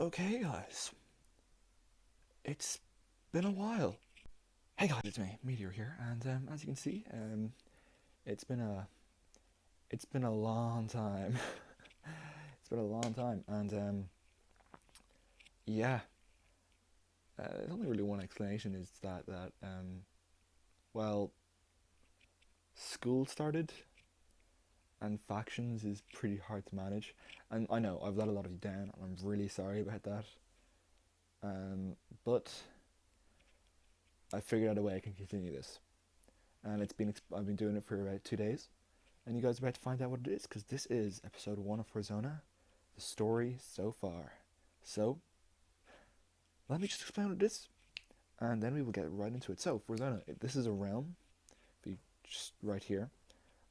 Okay, guys, it's been a while. Hey guys, it's me, Meteor here, and as you can see, it's been a it's been a long time. It's been a long time, and yeah, there's only really one explanation is that well, school started, and factions is pretty hard to manage, and I know I've let a lot of you down, and I'm really sorry about that. But I figured out a way I can continue this, and I've been doing it for about 2 days. And you guys are about to find out what it is, because this is episode 1 of Forzona, the story so far. So, let me just explain what it is, and then we will get right into it. So, Forzona, this is a realm, just right here.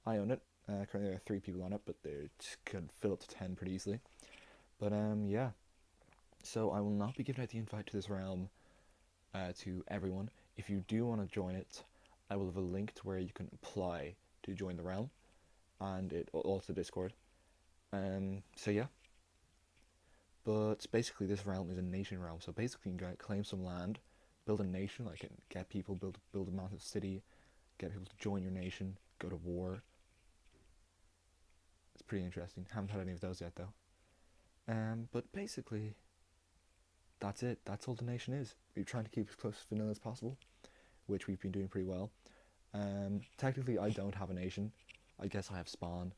I own it. Currently there are 3 people on it, but they can fill up to 10 pretty easily. But, yeah. So, I will not be giving out the invite to this realm to everyone. If you do want to join it, I will have a link to where you can apply to join the realm, and it also Discord. So yeah. But basically, this realm is a nation realm. So basically, you can claim some land, build a nation, like get people, build a massive city, get people to join your nation, go to war. It's pretty interesting. Haven't had any of those yet though. But basically, that's it. That's all the nation is. We're trying to keep as close to vanilla as possible, which we've been doing pretty well. Technically, I don't have a nation. I guess I have spawn,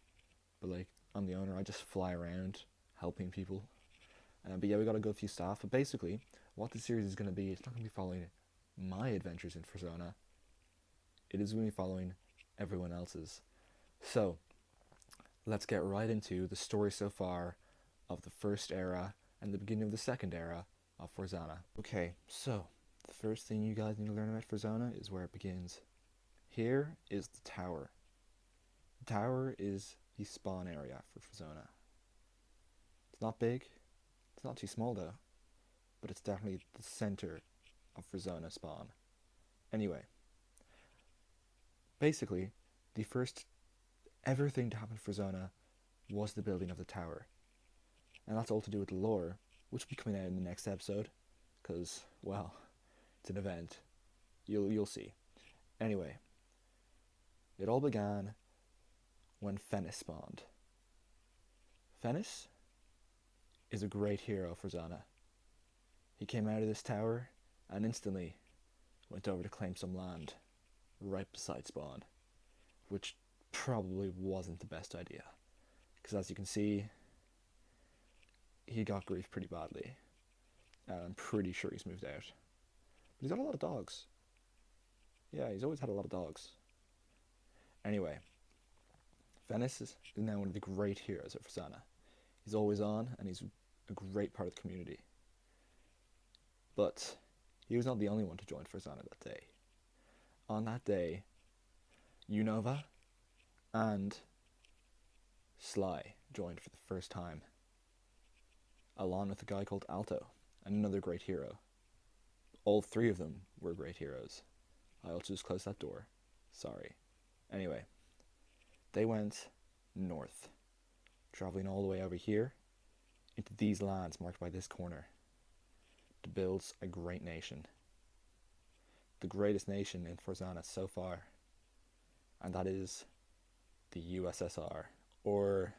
but like I'm the owner. I just fly around helping people. But yeah, we gotta go a few stuff. But basically, what the series is gonna be, it's not gonna be following my adventures in Forzona. It is gonna be following everyone else's. So let's get right into the story so far of the first era and the beginning of the second era of Forzona. Okay, so the first thing you guys need to learn about Forzona is where it begins. Here is the tower. The tower is the spawn area for Forzona. It's not big, it's not too small though, but it's definitely the center of Forzona spawn. Anyway, basically, the first ever thing to happen for Forzona was the building of the tower. And that's all to do with the lore, which will be coming out in the next episode, because, well, it's an event. You'll see. Anyway, it all began when Fennis spawned. Fennis is a great hero for Zana. He came out of this tower and instantly went over to claim some land right beside spawn, which probably wasn't the best idea, because as you can see, he got grief pretty badly, and I'm pretty sure he's moved out. But he's got a lot of dogs. Yeah, he's always had a lot of dogs. Anyway, Venice is now one of the great heroes of Forzona. He's always on, and he's a great part of the community. But he was not the only one to join Forzona that day. On that day, Unova and Sly joined for the first time, along with a guy called Alto, and another great hero. All 3 of them were great heroes. I also just closed that door. Sorry. Anyway, they went north, traveling all the way over here into these lands marked by this corner to build a great nation. The greatest nation in Forzona so far, and that is the USSR, or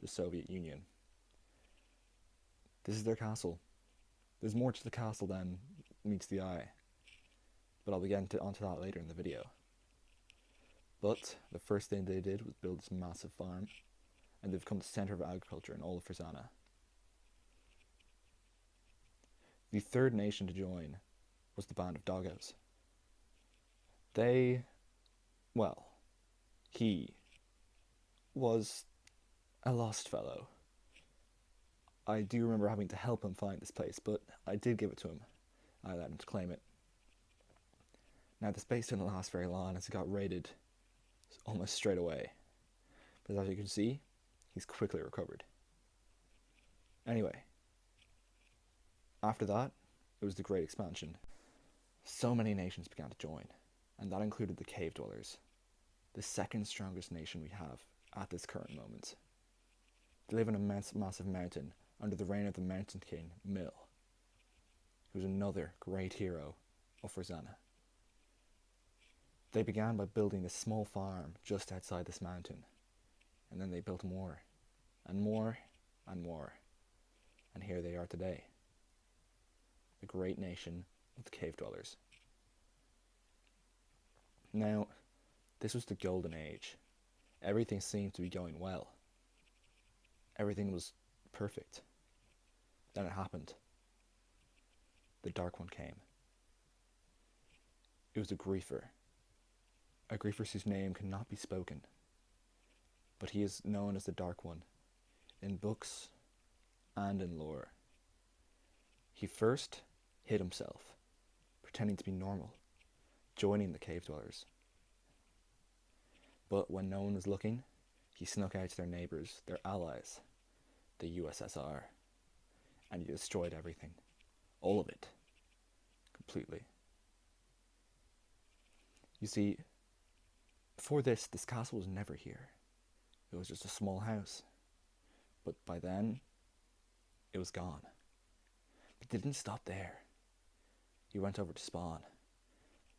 the Soviet Union. This is their castle. There's more to the castle than meets the eye, but I'll be getting onto that later in the video. But the first thing they did was build this massive farm, and they've become the centre of agriculture in all of Forzona. The third nation to join was the Band of Doggos. He was a lost fellow. I do remember having to help him find this place, but I did give it to him. I let him to claim it. Now, the space didn't last very long as he got raided almost straight away. But as you can see, he's quickly recovered. Anyway, after that, it was the Great Expansion. So many nations began to join, and that included the Cave Dwellers, the second strongest nation we have at this current moment. They live in a massive mountain under the reign of the mountain king, Mill, who was another great hero of Forzona. They began by building a small farm just outside this mountain, and then they built more, and more, and more, and here they are today, the great nation of the cave dwellers. Now, this was the golden age. Everything seemed to be going well. Everything was perfect. Then it happened. The Dark One came. It was a griefer whose name cannot be spoken, but he is known as the Dark One in books and in lore. He first hid himself, pretending to be normal, joining the cave dwellers. But when no one was looking, he snuck out to their neighbours, their allies, the USSR, and he destroyed everything. All of it. Completely. You see, before this castle was never here. It was just a small house. But by then, it was gone. But it didn't stop there. He went over to Spawn.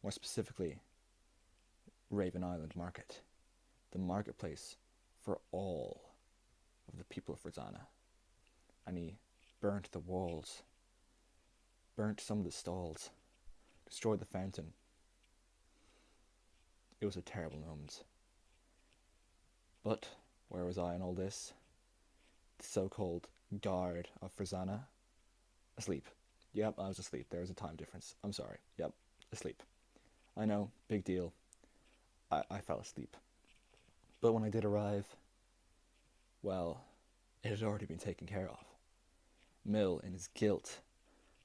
More specifically, Raven Island Market. The marketplace for all of the people of Forzona. And he burnt the walls, burnt some of the stalls, destroyed the fountain. It was a terrible moment. But where was I in all this? The so-called guard of Forzona? Asleep. Yep, I was asleep. There was a time difference. I'm sorry. Yep, asleep. I know, big deal. I fell asleep. But when I did arrive, well, it had already been taken care of. Mill, in his guilt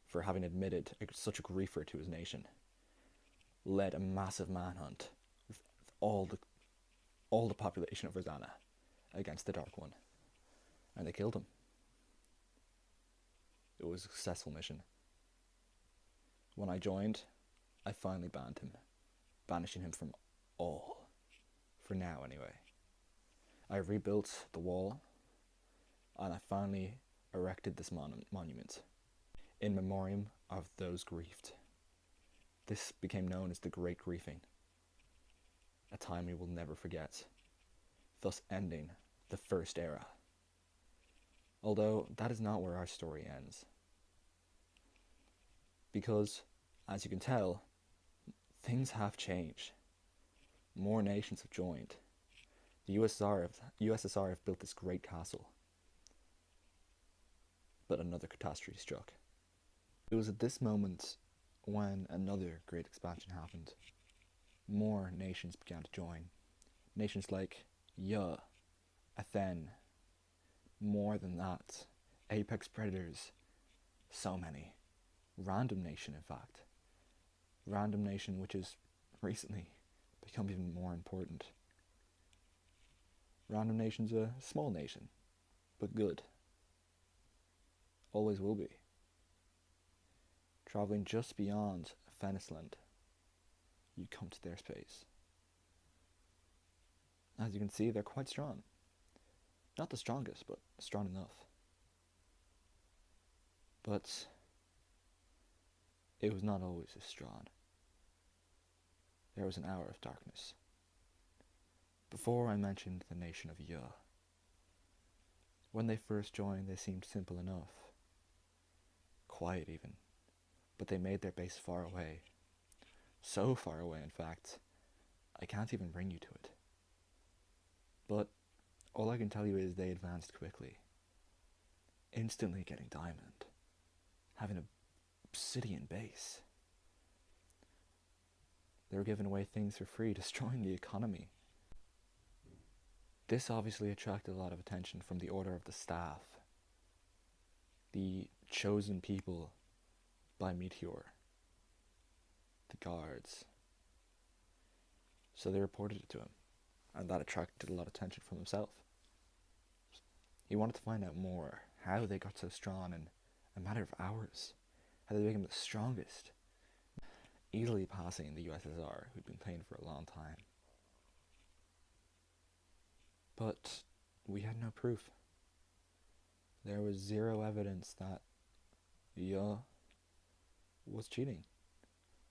for having admitted such a griefer to his nation, led a massive manhunt with all the population of Forzona against the Dark One, and they killed him. It was a successful mission. When I joined, I finally banned him, banishing him from all, for now anyway. I rebuilt the wall, and I finally erected this monument in memoriam of those grieved. This became known as the Great Griefing, a time we will never forget, thus ending the First Era. Although that is not where our story ends. Because, as you can tell, things have changed. More nations have joined. The USSR have built this great castle. But another catastrophe struck. It was at this moment when another great expansion happened. More nations began to join. Nations like Athen. More than that. Apex Predators. So many. Random Nation, in fact. Random Nation, which has recently become even more important. Random Nation's a small nation, but good. Always will be. Travelling just beyond Fennisland, you come to their space. As you can see, they're quite strong. Not the strongest, but strong enough. But it was not always as strong. There was an hour of darkness. Before I mentioned the nation of when they first joined, they seemed simple enough. Quiet even. But they made their base far away. So far away, in fact, I can't even bring you to it. But all I can tell you is they advanced quickly. Instantly getting diamond. Having an obsidian base. They were giving away things for free, destroying the economy. This obviously attracted a lot of attention from the Order of the Staff, the chosen people by Meteor, the guards. So they reported it to him, and that attracted a lot of attention from himself. He wanted to find out more, how they got so strong in a matter of hours, how they became the strongest, easily passing the USSR, who'd been playing for a long time. But we had no proof. there was zero evidence that Ya was cheating.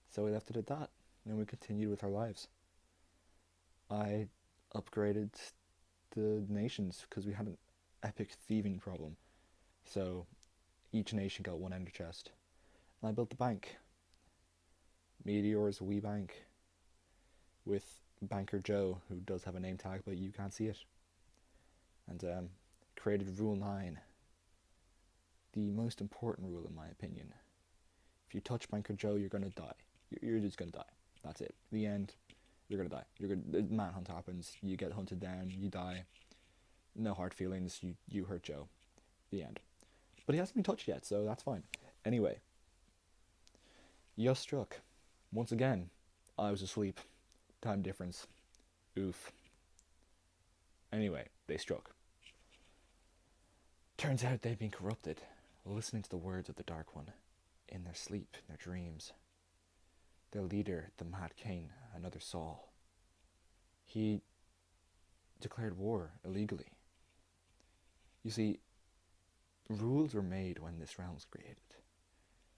So we left it at that, and we continued with our lives. I upgraded the nations because we had an epic thieving problem. So each nation got one ender chest. And I built the bank. Meteor's wee bank. With Banker Joe, who does have a name tag, but you can't see it. And created Rule 9. The most important rule, in my opinion. If you touch Banker Joe, you're gonna die. You're just gonna die. That's it. The end. You're gonna die. The manhunt happens. You get hunted down. You die. No hard feelings. You hurt Joe. The end. But he hasn't been touched yet, so that's fine. Anyway. Ya struck. Once again, I was asleep. Time difference. Oof. Anyway, they struck. Turns out they'd been corrupted, listening to the words of the Dark One, in their sleep, in their dreams. Their leader, the Mad Cain, another Saul. He declared war illegally. You see, rules were made when this realm was created.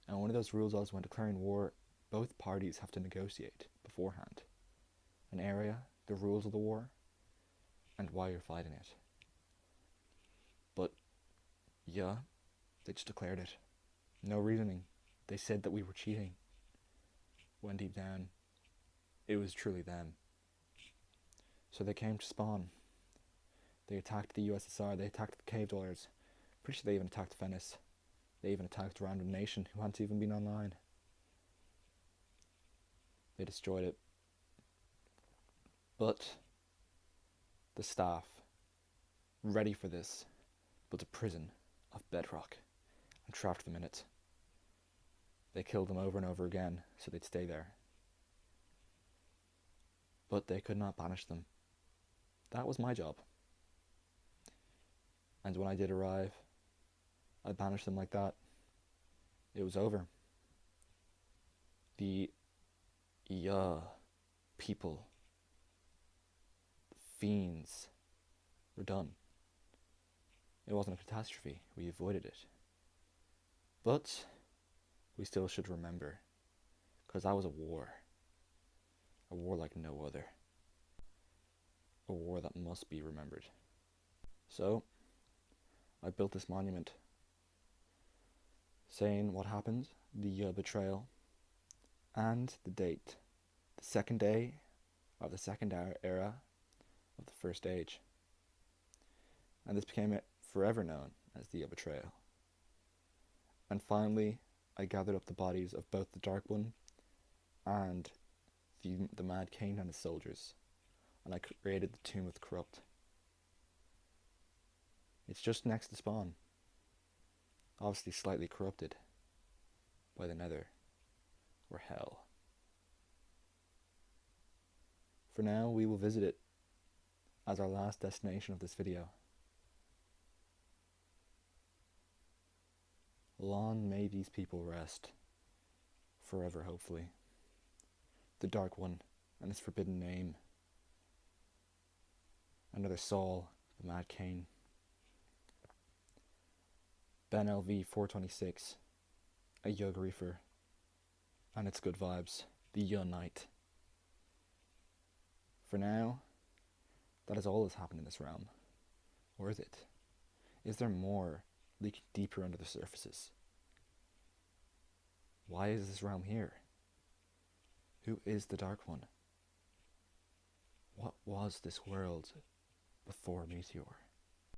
And one of those rules was when declaring war, both parties have to negotiate beforehand. An area, the rules of the war, and why you're fighting it. But, yeah, they just declared it. No reasoning. They said that we were cheating. When deep down, it was truly them. So they came to spawn. They attacked the USSR, they attacked the cave dwellers. Pretty sure they even attacked Venice. They even attacked a random nation who hadn't even been online. They destroyed it. But the staff, ready for this, built a prison of bedrock and trapped them in it. They killed them over and over again so they'd stay there. But they could not banish them. That was my job. And when I did arrive, I banished them like that. It was over. The people, fiends, were done. It wasn't a catastrophe. We avoided it. But we still should remember, because that was a war like no other. A war that must be remembered. So, I built this monument, saying what happened, the betrayal, and the date, the second day of the second era of the first age. And this became forever known as the betrayal. And finally, I gathered up the bodies of both the Dark One and the Mad Cain and his soldiers, and I created the Tomb of the Corrupt. It's just next to spawn, obviously slightly corrupted by the Nether, or Hell. For now, we will visit it as our last destination of this video. Long may these people rest, forever hopefully. The Dark One and his forbidden name. Another Saul, the Mad Cain. Ben LV 426, a Yoga Reefer, and its good vibes, the Ya Knight. For now, that is all that's happened in this realm. Or is it? Is there more leaking deeper under the surfaces? Why is this realm here? Who is the Dark One? What was this world before Meteor?